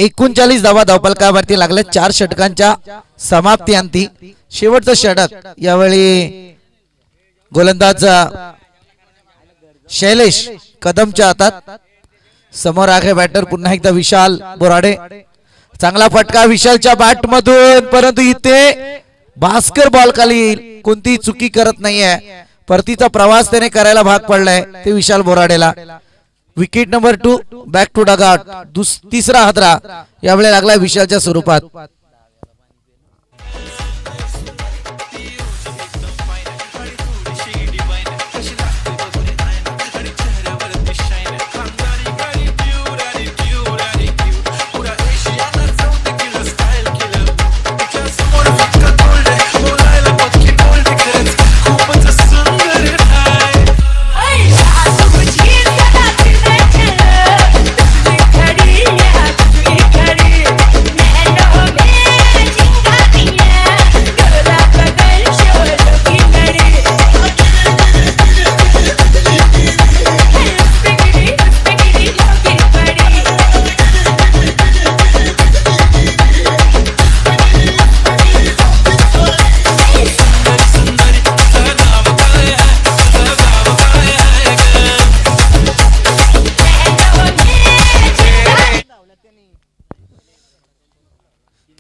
39 धावा धावफलकावरती लागल्या 4 षटकांच्या समाप्ती अंती। शेवटचं षटक यावेळी गोलंदाज शैलेश कदमच्या हातात। समोर आहे बॅटर पुन्हा एकदा विशाल बोराडे। चांगला फटका विशालच्या बॅट मधून, परंतु इथे भास्कर बॉल खाली कोणती चुकी करत नाहीये। परतीचा प्रवास त्याने करायला भाग पडलाय ते विशाल बोराडेला। Wicket number 2 back to dugout. तिसरा हादरा यावेळी लागला विशालच्या स्वरूपात।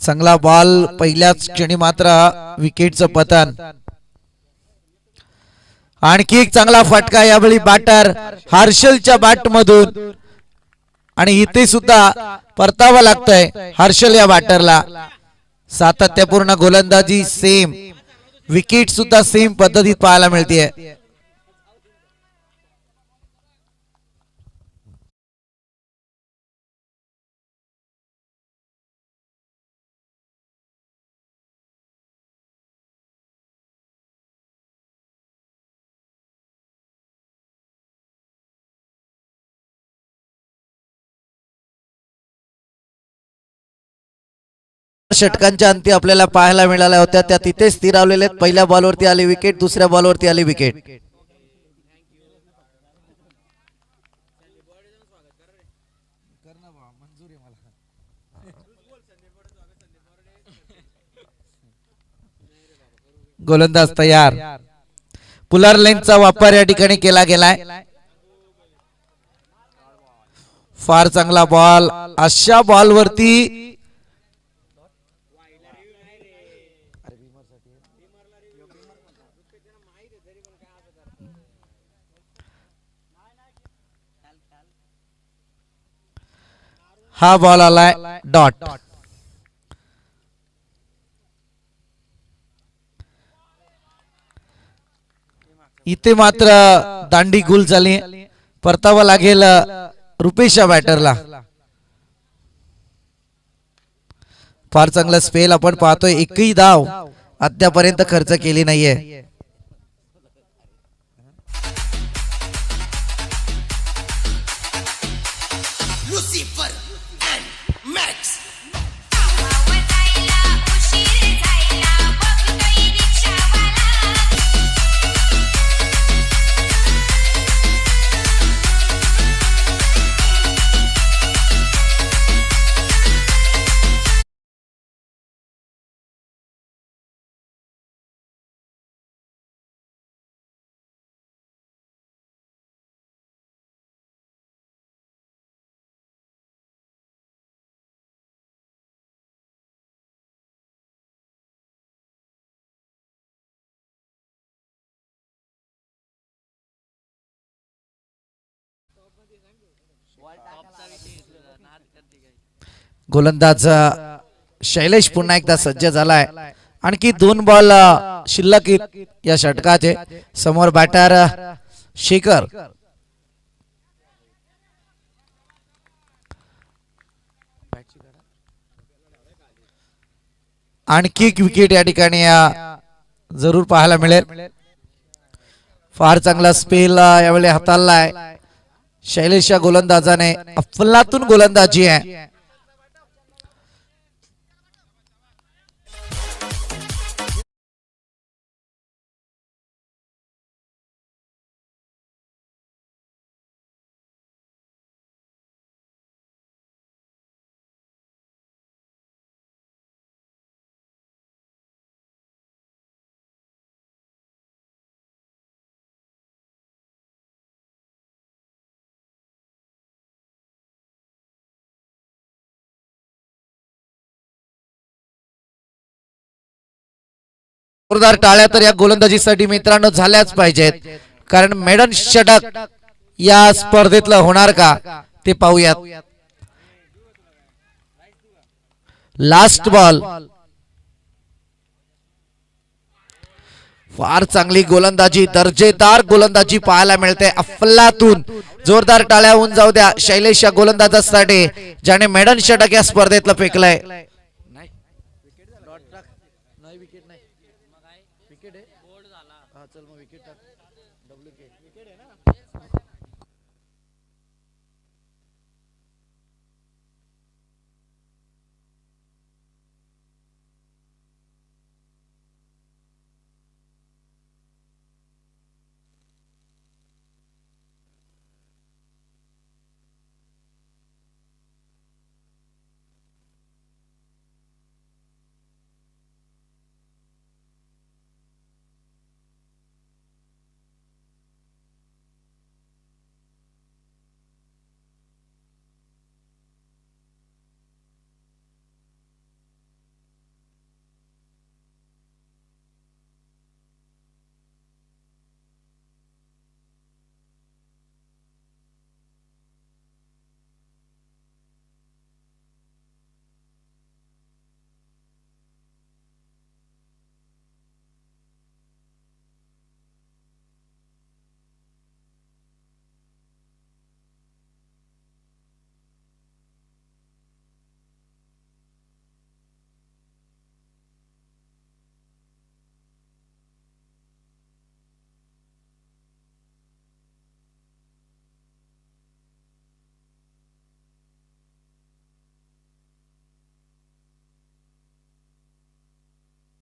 चांगला बॉल पहिल्याच क्षणी मात्र विकेटचं पतन। आणखी एक चांगला फटका यावेळी बॅटर हर्षलच्या बॅट मधून, आणि इथे सुद्धा परतावा लागतोय हर्षल या बॅटरला। सातत्यपूर्ण गोलंदाजी सेम, विकेट सुद्धा सेम पद्धतीत पाहायला मिळते। षटकांच्या अंती आपल्याला पाहायला मिळाल्या होत्या त्या तिथे स्थिरावलेले आहेत। पहिल्या बॉलवरती आली विकेट, दुसऱ्या बॉलवरती आली विकेट। गोलंदाज तयार। पुलर लेनचा वापर या ठिकाणी केला गेलाय। फार चांगला बॉल, अशा बॉलवरती हा बॉल आलाय डॉट। इथे मात्र दांडी गुल झाली, परतावा लागेल रुपेशच्या बॅटरला। फार चांगला स्पेल आपण पाहतोय, एकही धाव अद्यापर्यंत खर्च केली नाहीये। गोलंदाज शैलेश पुन्हा एकदा सज्ज झालाय। आणखी 2 बॉल शिल्लक या षटकाचे। समोर बॅटर शेखर। आणखी एक विकेट या ठिकाणी जरूर पाहायला मिळेल। फार चांगला स्पेल यावेळी हाताळलाय शैलेशच्या गोलंदाजाने। अफलातून गोलंदाजी आहे। जोरदार टाळ्या तर या गोलंदाजीसाठी मित्रांनो झाल्याच पाहिजेत, कारण मेडन षटक या स्पर्धेतलं होणार का ते पाहूयात. Last ball. फार चांगली गोलंदाजी, दर्जेदार गोलंदाजी पाहायला मिळते अफलातून. जोरदार टाळ्या होऊन जाऊ द्या शैलेश या गोलंदाजासाठी ज्याने मेडन षटक या स्पर्धेतलं फेकलंय.